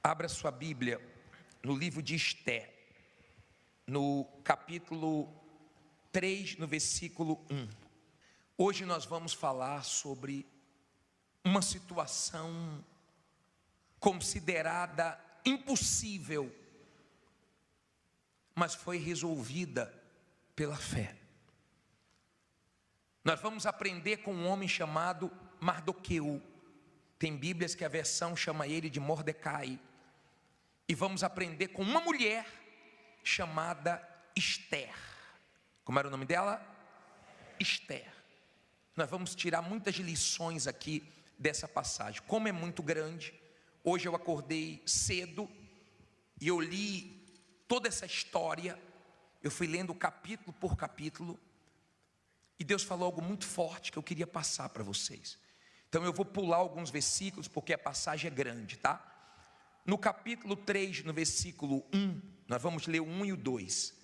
Abra sua Bíblia no livro de Esther, no capítulo 3, no versículo 1. Hoje nós vamos falar sobre uma situação considerada impossível, mas foi resolvida pela fé. Nós vamos aprender com um homem chamado Mardoqueu. Tem Bíblias que a versão chama ele de Mordecai. E vamos aprender com uma mulher chamada Esther. Como era o nome dela? Esther. Nós vamos tirar muitas lições aqui dessa passagem. Como é muito grande, hoje eu acordei cedo e eu li toda essa história. Eu fui lendo capítulo por capítulo e Deus falou algo muito forte que eu queria passar para vocês. Então eu vou pular alguns versículos porque a passagem é grande, tá? No capítulo 3, no versículo 1, nós vamos ler o 1 e o 2.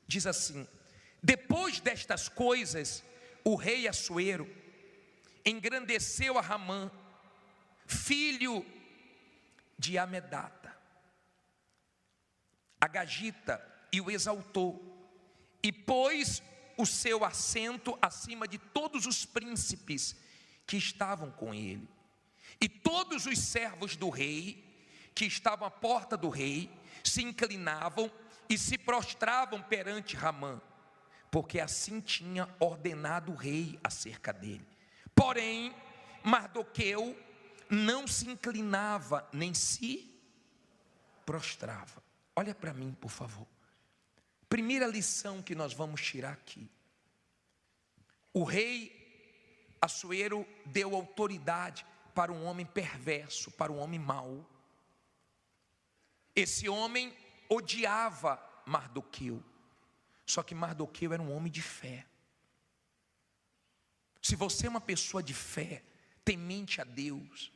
Diz assim: depois destas coisas, o rei Assuero engrandeceu a Ramã, filho de Amedata, a Gagita, e o exaltou, e pôs o seu assento acima de todos os príncipes que estavam com ele. E todos os servos do rei, que estavam à porta do rei, se inclinavam e se prostravam perante Ramã, porque assim tinha ordenado o rei acerca dele. Porém, Mardoqueu não se inclinava, nem se prostrava. Olha para mim, por favor. Primeira lição que nós vamos tirar aqui. O rei Assuero deu autoridade para um homem perverso, para um homem mau. Esse homem odiava Mardoqueu. Só que Mardoqueu era um homem de fé. Se você é uma pessoa de fé, temente a Deus,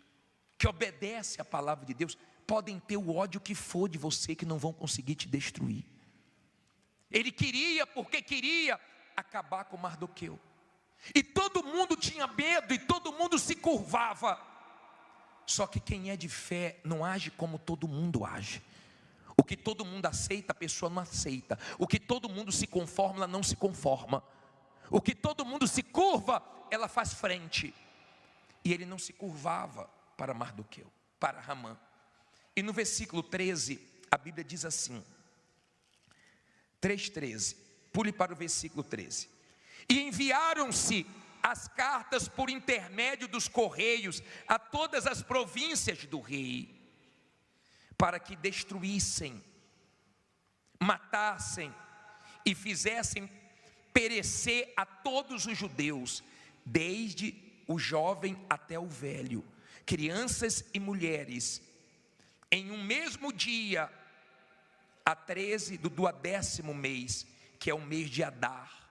que obedece à palavra de Deus, podem ter o ódio que for de você, que não vão conseguir te destruir. Ele queria, porque queria acabar com Mardoqueu. E todo mundo tinha medo, e todo mundo se curvava. Só que quem é de fé não age como todo mundo age. O que todo mundo aceita, a pessoa não aceita. O que todo mundo se conforma, ela não se conforma. O que todo mundo se curva, ela faz frente. E ele não se curvava para Mardoqueu, para Ramã. E no versículo 13, a Bíblia diz assim, 3,13, pule para o versículo 13. E enviaram-se as cartas por intermédio dos correios a todas as províncias do rei, para que destruíssem, matassem e fizessem perecer a todos os judeus, desde o jovem até o velho, crianças e mulheres, em um mesmo dia, a 13 do 10º mês, que é o mês de Adar,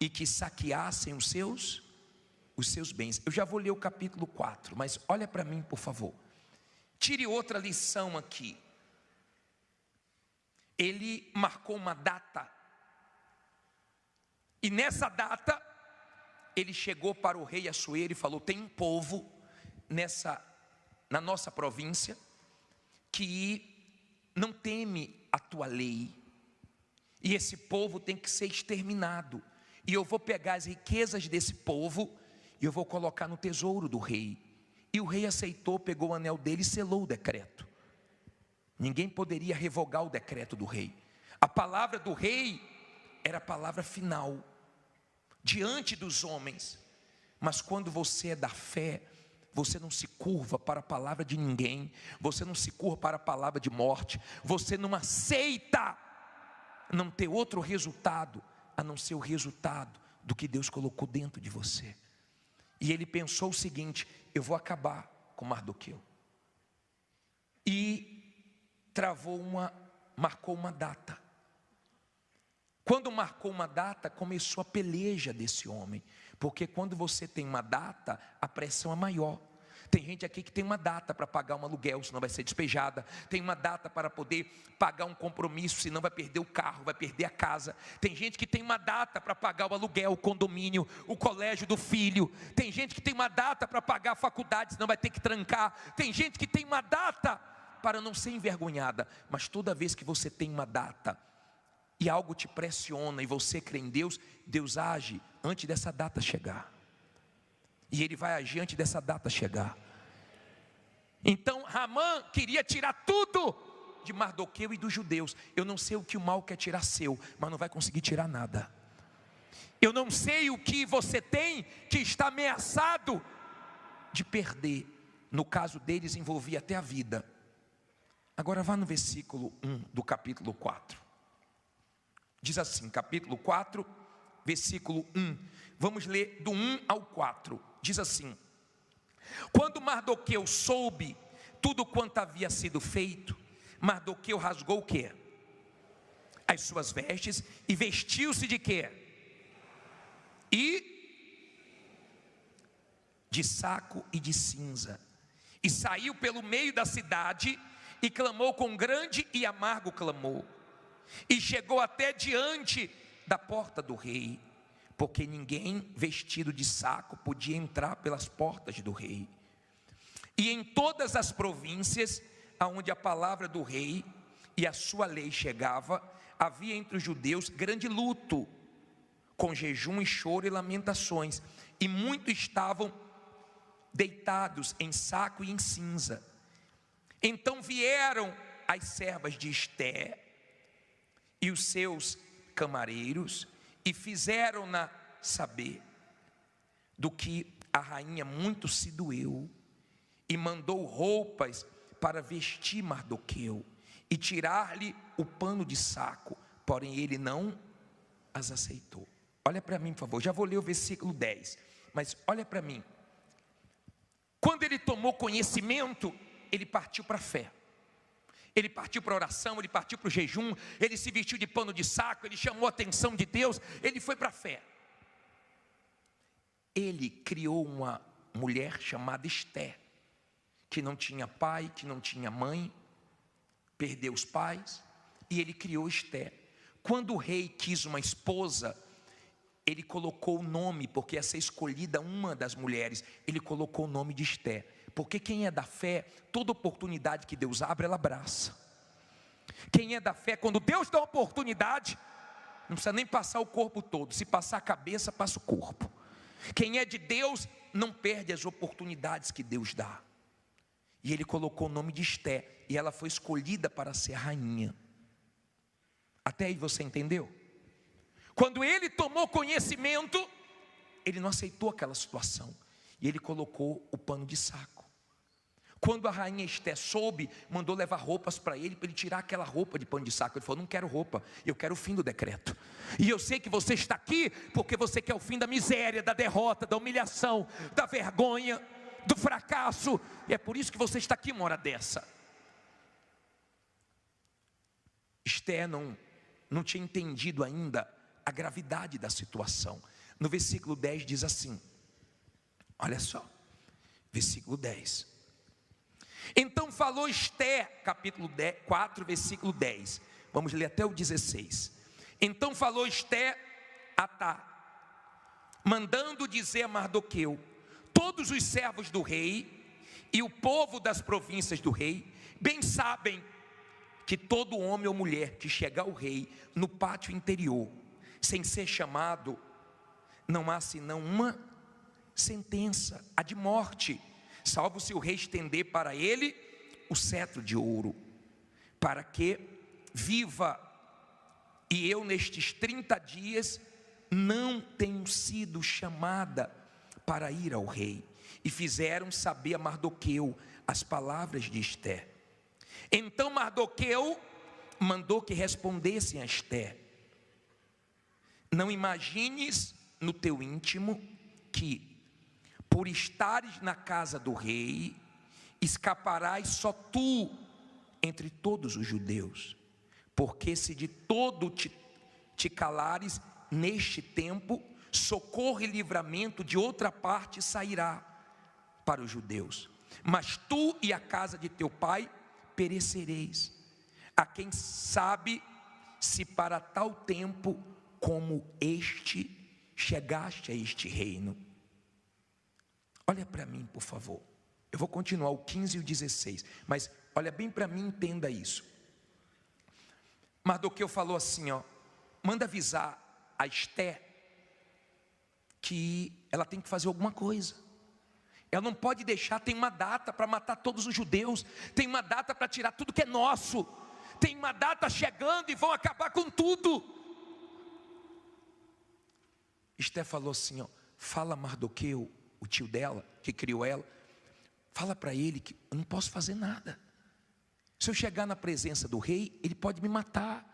e que saqueassem os seus bens. Eu já vou ler o capítulo 4, mas olha para mim, por favor. Tire outra lição aqui. Ele marcou uma data, e nessa data, ele chegou para o rei Assuero e falou: tem um povo na nossa província, que não teme a tua lei, e esse povo tem que ser exterminado, e eu vou pegar as riquezas desse povo, e eu vou colocar no tesouro do rei. E o rei aceitou, pegou o anel dele e selou o decreto. Ninguém poderia revogar o decreto do rei. A palavra do rei era a palavra final, diante dos homens. Mas quando você é da fé, você não se curva para a palavra de ninguém, você não se curva para a palavra de morte, você não aceita não ter outro resultado, a não ser o resultado do que Deus colocou dentro de você. E ele pensou o seguinte: eu vou acabar com Mardoqueu. E marcou uma data. Quando marcou uma data, começou a peleja desse homem. Porque quando você tem uma data, a pressão é maior. Tem gente aqui que tem uma data para pagar um aluguel, senão vai ser despejada. Tem uma data para poder pagar um compromisso, senão vai perder o carro, vai perder a casa. Tem gente que tem uma data para pagar o aluguel, o condomínio, o colégio do filho. Tem gente que tem uma data para pagar a faculdade, senão vai ter que trancar. Tem gente que tem uma data para não ser envergonhada. Mas toda vez que você tem uma data e algo te pressiona e você crê em Deus, Deus age antes dessa data chegar. E Ele vai agir antes dessa data chegar. Então Ramã queria tirar tudo de Mardoqueu e dos judeus. Eu não sei o que o mal quer tirar seu, mas não vai conseguir tirar nada. Eu não sei o que você tem que está ameaçado de perder. No caso deles envolvia até a vida. Agora vá no versículo 1 do capítulo 4. Diz assim, capítulo 4, versículo 1. Vamos ler do 1 ao 4. Diz assim: quando Mardoqueu soube tudo quanto havia sido feito, Mardoqueu rasgou o quê? As suas vestes e vestiu-se de quê? De saco e de cinza. E saiu pelo meio da cidade e clamou com grande e amargo clamor. E chegou até diante da porta do rei, porque ninguém vestido de saco podia entrar pelas portas do rei. E em todas as províncias aonde a palavra do rei e a sua lei chegava, havia entre os judeus grande luto, com jejum e choro e lamentações, e muitos estavam deitados em saco e em cinza. Então vieram as servas de Esté e os seus camareiros e fizeram-na saber do que a rainha muito se doeu, e mandou roupas para vestir Mardoqueu e tirar-lhe o pano de saco, porém ele não as aceitou. Olha para mim, por favor, já vou ler o versículo 10, mas olha para mim. Quando ele tomou conhecimento, ele partiu para a fé. Ele partiu para a oração, ele partiu para o jejum, ele se vestiu de pano de saco, ele chamou a atenção de Deus, ele foi para a fé. Ele criou uma mulher chamada Esté, que não tinha pai, que não tinha mãe, perdeu os pais, e ele criou Esté. Quando o rei quis uma esposa, ele colocou o nome, porque ia ser escolhida uma das mulheres, ele colocou o nome de Esté. Porque quem é da fé, toda oportunidade que Deus abre, ela abraça. Quem é da fé, quando Deus dá uma oportunidade, não precisa nem passar o corpo todo, se passar a cabeça, passa o corpo. Quem é de Deus, não perde as oportunidades que Deus dá. E ele colocou o nome de Esté, e ela foi escolhida para ser rainha. Até aí você entendeu? Quando ele tomou conhecimento, ele não aceitou aquela situação, e ele colocou o pano de saco. Quando a rainha Esté soube, mandou levar roupas para ele tirar aquela roupa de pano de saco. Ele falou: não quero roupa, eu quero o fim do decreto. E eu sei que você está aqui porque você quer o fim da miséria, da derrota, da humilhação, da vergonha, do fracasso. E é por isso que você está aqui uma hora dessa. Esté não tinha entendido ainda a gravidade da situação. No versículo 10 diz assim, olha só, versículo 10. Então falou Esté, capítulo 4, versículo 10. Vamos ler até o 16. Então falou Esté a Atá, mandando dizer a Mardoqueu: todos os servos do rei e o povo das províncias do rei bem sabem que todo homem ou mulher que chega ao rei no pátio interior, sem ser chamado, não há senão uma sentença, a de morte, salvo se o rei estender para ele o cetro de ouro, para que viva. E eu nestes 30 dias não tenho sido chamada para ir ao rei. E fizeram saber a Mardoqueu as palavras de Esté. Então Mardoqueu mandou que respondessem a Esté: não imagines no teu íntimo que, por estares na casa do rei, escaparás só tu entre todos os judeus, porque se de todo te calares neste tempo, socorro e livramento de outra parte sairá para os judeus, mas tu e a casa de teu pai perecereis. A quem sabe se para tal tempo como este chegaste a este reino. Olha para mim, por favor. Eu vou continuar o 15 e o 16, mas olha bem para mim, entenda isso. Mardoqueu falou assim, manda avisar a Esté que ela tem que fazer alguma coisa. Ela não pode deixar, tem uma data para matar todos os judeus, tem uma data para tirar tudo que é nosso, tem uma data chegando e vão acabar com tudo. Esté falou assim, fala a Mardoqueu, o tio dela, que criou ela, fala para ele que eu não posso fazer nada. Se eu chegar na presença do rei, ele pode me matar.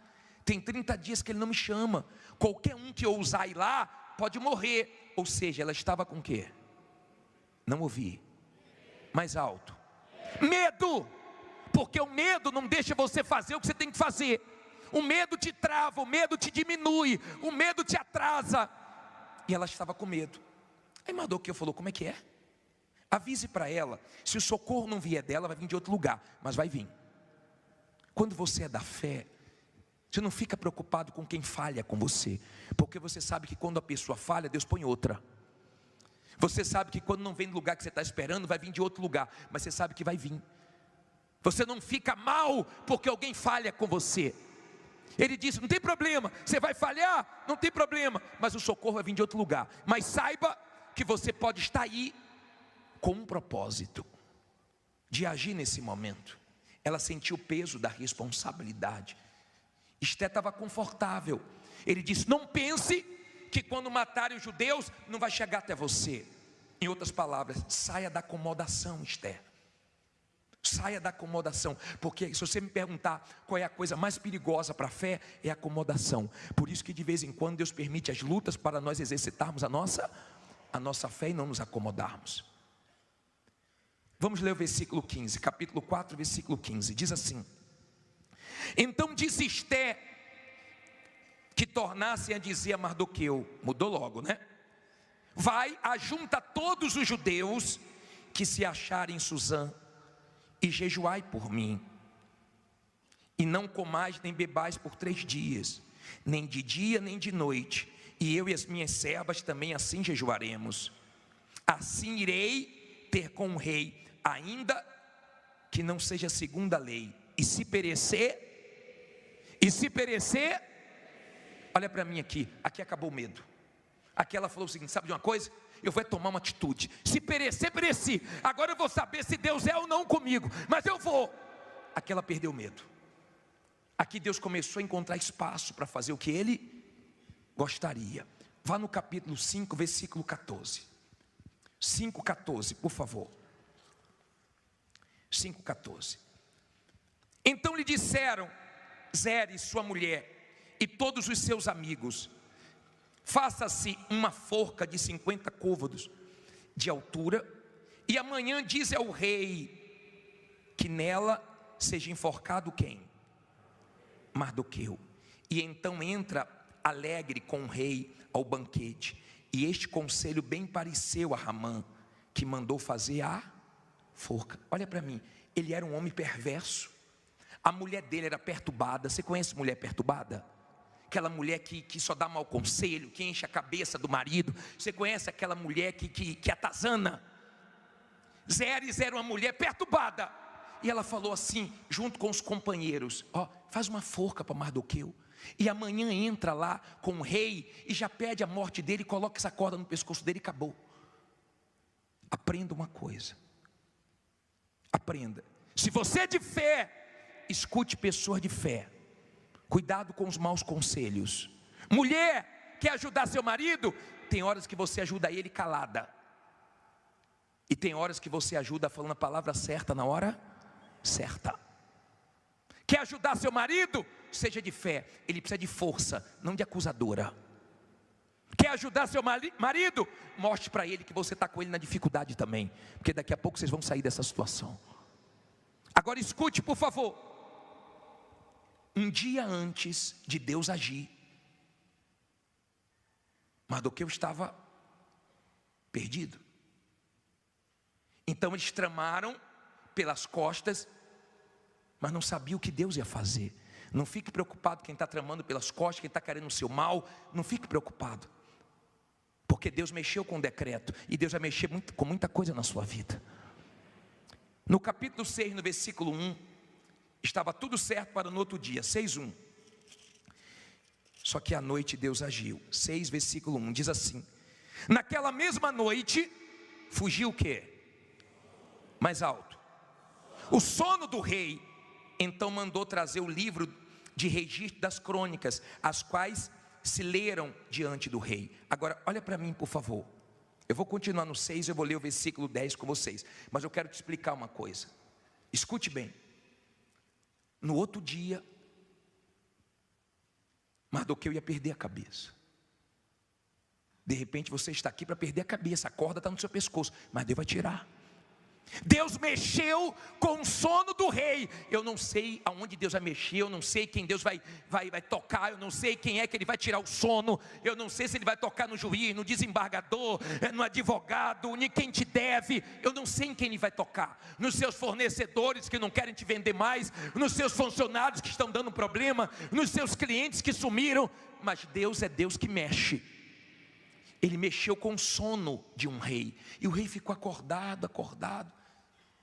Tem 30 dias que ele não me chama. Qualquer um que ousar ir lá, pode morrer. Ou seja, ela estava com o quê? Não ouvi. Mais alto. Medo. Porque o medo não deixa você fazer o que você tem que fazer. O medo te trava, o medo te diminui, o medo te atrasa. E ela estava com medo. Aí Mardoqueu falou, como é que é? Avise para ela, se o socorro não vier dela, vai vir de outro lugar, mas vai vir. Quando você é da fé, você não fica preocupado com quem falha com você, porque você sabe que quando a pessoa falha, Deus põe outra. Você sabe que quando não vem do lugar que você está esperando, vai vir de outro lugar, mas você sabe que vai vir. Você não fica mal porque alguém falha com você. Ele disse, não tem problema, você vai falhar, não tem problema, mas o socorro vai vir de outro lugar. Mas saiba que você pode estar aí com um propósito de agir nesse momento. Ela sentiu o peso da responsabilidade. Esté estava confortável. Ele disse, não pense que quando matarem os judeus, não vai chegar até você. Em outras palavras, saia da acomodação, Esté. Saia da acomodação, porque se você me perguntar qual é a coisa mais perigosa para a fé, é a acomodação. Por isso que de vez em quando Deus permite as lutas para nós exercitarmos a nossa fé e não nos acomodarmos. Vamos ler o versículo 15, capítulo 4, versículo 15, diz assim: então disse Esté que tornassem a dizer a Mardoqueu, mudou logo, né? Vai, ajunta todos os judeus que se acharem em Susã, e jejuai por mim, e não comais nem bebais por 3 dias, nem de dia nem de noite, e eu e as minhas servas também assim jejuaremos. Assim irei ter com o rei, ainda que não seja segundo a lei, e se perecer, olha para mim aqui acabou o medo. Aqui ela falou o seguinte, sabe de uma coisa? Eu vou tomar uma atitude. Se perecer, pereci. Agora eu vou saber se Deus é ou não comigo, mas eu vou. Aqui ela perdeu o medo. Aqui Deus começou a encontrar espaço para fazer o que Ele gostaria. Vá no capítulo 5, versículo 14. 5,14, por favor. 5,14. Então lhe disseram Zeres, sua mulher, e todos os seus amigos: faça-se uma forca de 50 côvados de altura, e amanhã diz ao rei que nela seja enforcado quem? Mardoqueu. E então entra alegre com o rei ao banquete. E este conselho bem pareceu a Ramã, que mandou fazer a forca. Olha para mim, ele era um homem perverso. A mulher dele era perturbada. Você conhece mulher perturbada? Aquela mulher que só dá mau conselho, que enche a cabeça do marido. Você conhece aquela mulher que atazana? Zeres era uma mulher perturbada. E ela falou assim, junto com os companheiros: faz uma forca para Mardoqueu, e amanhã entra lá com o rei e já pede a morte dele, coloca essa corda no pescoço dele e acabou. Aprenda uma coisa. Aprenda. Se você é de fé, escute pessoas de fé. Cuidado com os maus conselhos. Mulher, quer ajudar seu marido? Tem horas que você ajuda ele calada, e tem horas que você ajuda falando a palavra certa na hora certa. Quer ajudar seu marido? Seja de fé. Ele precisa de força, não de acusadora. Quer ajudar seu marido? Mostre para ele que você está com ele na dificuldade também, porque daqui a pouco vocês vão sair dessa situação. Agora escute, por favor. Um dia antes de Deus agir, Mardoqueu estava perdido. Então eles tramaram pelas costas, mas não sabia o que Deus ia fazer. Não fique preocupado quem está tramando pelas costas, quem está querendo o seu mal. Não fique preocupado, porque Deus mexeu com o decreto, e Deus vai mexer com muita coisa na sua vida. No capítulo 6, no versículo 1, Estava tudo certo para no outro dia, 6:1. Só que à noite Deus agiu. 6, versículo 1, diz assim: naquela mesma noite, fugiu o quê? Mais alto. O sono do rei. Então mandou trazer o livro de registro das crônicas, as quais se leram diante do rei. Agora, olha para mim, por favor. Eu vou continuar no 6, eu vou ler o versículo 10 com vocês. Mas eu quero te explicar uma coisa. Escute bem. No outro dia, Mardoqueu ia perder a cabeça. De repente você está aqui para perder a cabeça, a corda está no seu pescoço, mas Deus vai tirar. Deus mexeu com o sono do rei. Eu não sei aonde Deus vai mexer, eu não sei quem Deus vai tocar, eu não sei quem é que Ele vai tirar o sono, eu não sei se Ele vai tocar no juiz, no desembargador, no advogado, em quem te deve, eu não sei em quem Ele vai tocar, nos seus fornecedores que não querem te vender mais, nos seus funcionários que estão dando problema, nos seus clientes que sumiram, mas Deus é Deus que mexe. Ele mexeu com o sono de um rei, e o rei ficou acordado.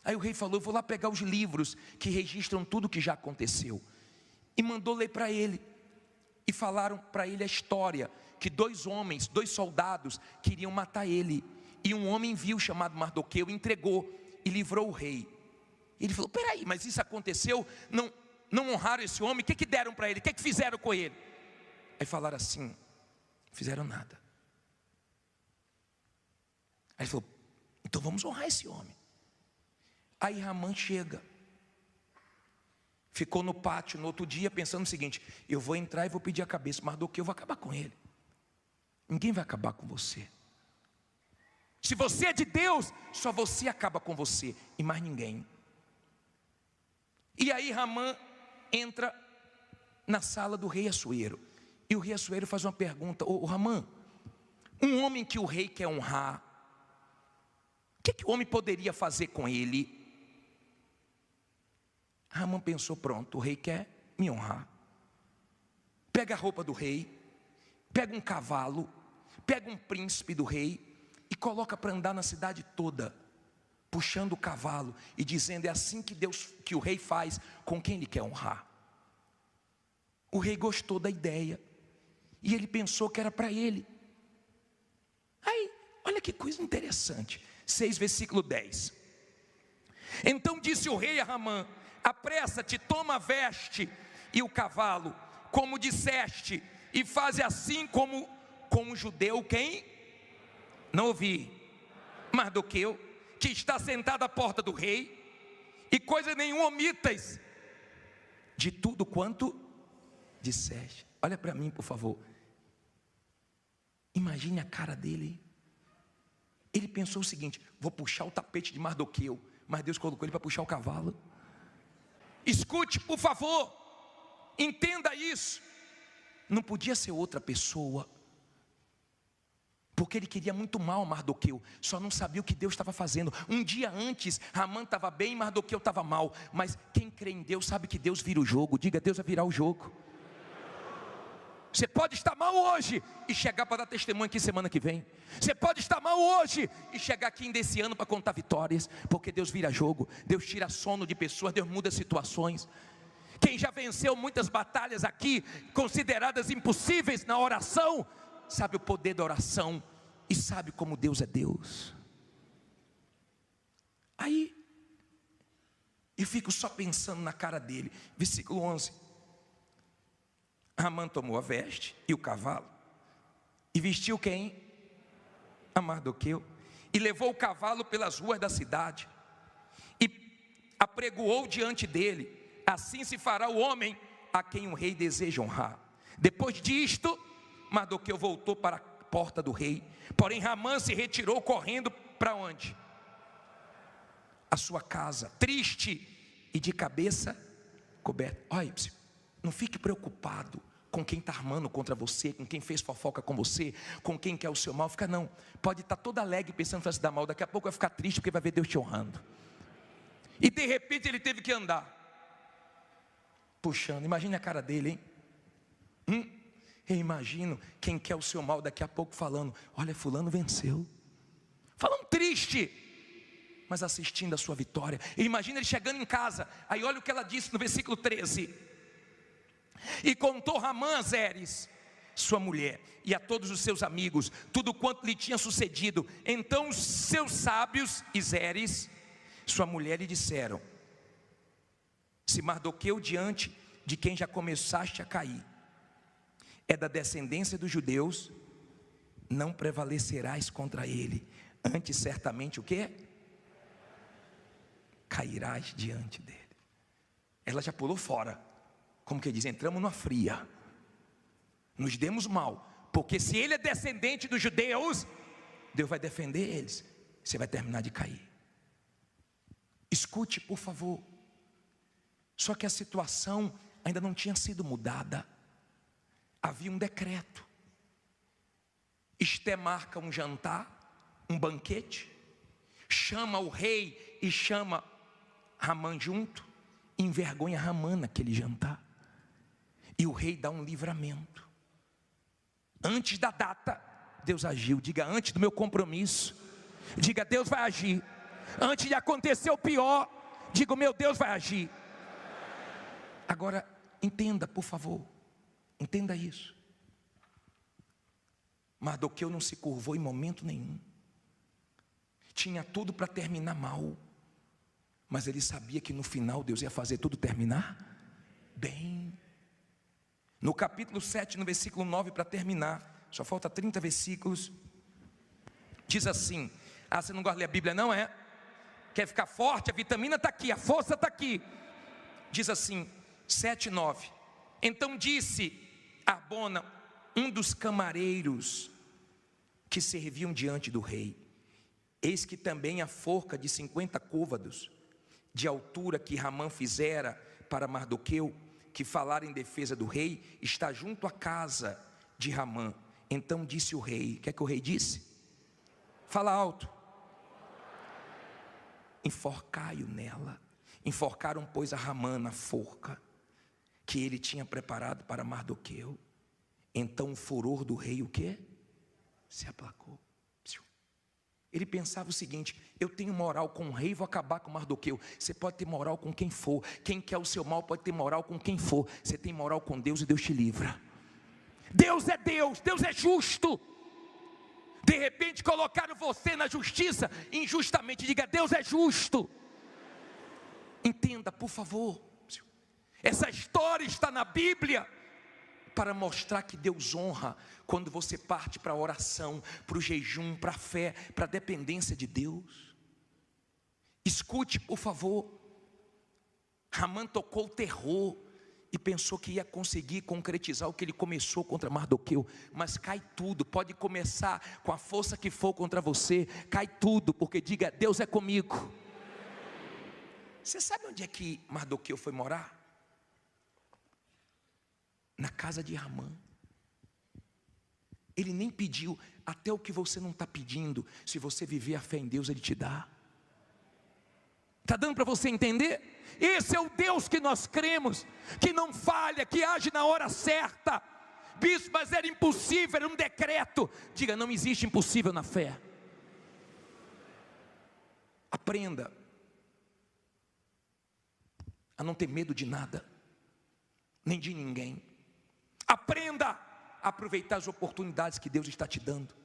Aí o rei falou: eu vou lá pegar os livros que registram tudo o que já aconteceu. E mandou ler para ele. E falaram para ele a história, que 2 homens, 2 soldados, queriam matar ele. E um homem viu, chamado Mardoqueu, entregou e livrou o rei. Ele falou: peraí, mas isso aconteceu? Não honraram esse homem? O que deram para ele? O que fizeram com ele? Aí falaram assim: não fizeram nada. Aí ele falou: então vamos honrar esse homem. Aí Ramã chega, ficou no pátio no outro dia pensando o seguinte: eu vou entrar e vou pedir a cabeça, Mardoqueu, eu vou acabar com ele. Ninguém vai acabar com você. Se você é de Deus, só você acaba com você e mais ninguém. E aí Ramã entra na sala do rei Assuero. E o rei Assuero faz uma pergunta: ô Ramã, um homem que o rei quer honrar, o que o homem poderia fazer com ele? Ramã pensou: pronto, o rei quer me honrar. Pega a roupa do rei, pega um cavalo, pega um príncipe do rei e coloca para andar na cidade toda, puxando o cavalo e dizendo: é assim que o rei faz com quem ele quer honrar. O rei gostou da ideia e ele pensou que era para ele. Aí, olha que coisa interessante. 6, versículo 10. Então disse o rei a Ramã: apressa-te, toma a veste e o cavalo, como disseste, e faze assim como com o judeu, quem? Não ouvi. Mardoqueu, que está sentado à porta do rei, e coisa nenhuma omitas de tudo quanto disseste. Olha para mim, por favor. Imagine a cara dele. Ele pensou o seguinte: vou puxar o tapete de Mardoqueu, mas Deus colocou ele para puxar o cavalo. Escute, por favor, entenda isso. Não podia ser outra pessoa, porque ele queria muito mal a Mardoqueu, só não sabia o que Deus estava fazendo. Um dia antes, Ramã estava bem e Mardoqueu estava mal. Mas quem crê em Deus sabe que Deus vira o jogo. Diga: Deus vai virar o jogo. Você pode estar mal hoje e chegar para dar testemunho aqui semana que vem. Você pode estar mal hoje e chegar aqui ainda esse ano para contar vitórias, porque Deus vira jogo. Deus tira sono de pessoas, Deus muda situações. Quem já venceu muitas batalhas aqui, consideradas impossíveis na oração, sabe o poder da oração e sabe como Deus é Deus. Aí eu fico só pensando na cara dele. Versículo 11. Ramã tomou a veste e o cavalo, e vestiu quem? A Mardoqueu, e levou o cavalo pelas ruas da cidade, e apregoou diante dele. Assim se fará o homem a quem o rei deseja honrar. Depois disto, Mardoqueu voltou para a porta do rei. Porém Ramã se retirou correndo para onde? A sua casa, triste e de cabeça coberta. Olha, não fique preocupado com quem está armando contra você, com quem fez fofoca com você, com quem quer o seu mal. Fica não, pode estar todo alegre pensando que vai se dar mal. Daqui a pouco vai ficar triste porque vai ver Deus te honrando. E de repente ele teve que andar puxando. Imagine a cara dele, hein? Eu imagino quem quer o seu mal daqui a pouco falando: olha, fulano venceu. Falando triste. mas assistindo a sua vitória. E imagina ele chegando em casa, aí olha o que ela disse no versículo 13: e contou Ramã a Zeres, sua mulher, e a todos os seus amigos, tudo quanto lhe tinha sucedido. Então os seus sábios e Zeres, sua mulher, lhe disseram: se Mardoqueu, diante de quem já começaste a cair, é da descendência dos judeus, não prevalecerás contra ele, antes certamente o quê? Cairás diante dele. Ela já pulou fora, como que diz, entramos numa fria, nos demos mal, porque se ele é descendente dos judeus, Deus vai defender eles, você vai terminar de cair. Escute, por favor. Só que a situação ainda não tinha sido mudada. Havia um decreto. Esté marca um jantar, um banquete, chama o rei e chama Ramã junto, envergonha Ramã naquele jantar, e o rei dá um livramento. Antes da data, Deus agiu. Diga: antes do meu compromisso. Diga: Deus vai agir. Antes de acontecer o pior, diga: meu Deus vai agir. Agora, entenda, por favor, entenda isso. Mardoqueu não se curvou em momento nenhum. Tinha tudo para terminar mal, mas ele sabia que no final Deus ia fazer tudo terminar bem. No capítulo 7, no versículo 9, para terminar, só falta 30 versículos, diz assim: ah, você não gosta de ler a Bíblia não, é? Quer ficar forte? A vitamina está aqui, a força está aqui. Diz assim, 7:9. Então disse Arbona, um dos camareiros que serviam diante do rei: eis que também a forca de 50 côvados de altura que Ramã fizera para Mardoqueu, que falara em defesa do rei, está junto à casa de Ramã. Então disse o rei, o que é que o rei disse? Fala alto. Enforcai-o nela. Enforcaram, pois, a Ramã na forca que ele tinha preparado para Mardoqueu. Então o furor do rei, o quê? Se aplacou. Ele pensava o seguinte: eu tenho moral com o rei, vou acabar com Mardoqueu. Você pode ter moral com quem for. Quem quer o seu mal pode ter moral com quem for. Você tem moral com Deus e Deus te livra. Deus é Deus, Deus é justo. De repente colocaram você na justiça injustamente. Diga: Deus é justo. Entenda, por favor. Essa história está na Bíblia para mostrar que Deus honra quando você parte para a oração, para o jejum, para a fé, para a dependência de Deus. Escute, por favor. Ramã tocou o terror e pensou que ia conseguir concretizar o que ele começou contra Mardoqueu, mas cai tudo. Pode começar com a força que for contra você, cai tudo, porque diga: Deus é comigo. Você sabe onde é que Mardoqueu foi morar? Na casa de Ramã. Ele nem pediu. Até o que você não está pedindo, se você viver a fé em Deus, Ele te dá. Está dando para você entender? Esse é o Deus que nós cremos, que não falha, que age na hora certa. Bispo, mas era impossível, era um decreto. Diga: não existe impossível na fé. Aprenda a não ter medo de nada, nem de ninguém. Aprenda a aproveitar as oportunidades que Deus está te dando.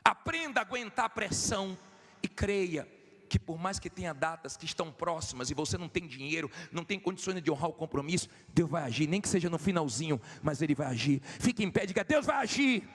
Aprenda a aguentar a pressão e creia que por mais que tenha datas que estão próximas e você não tem dinheiro, não tem condições de honrar o compromisso, Deus vai agir, nem que seja no finalzinho, mas Ele vai agir. Fique em pé, diga: Deus vai agir.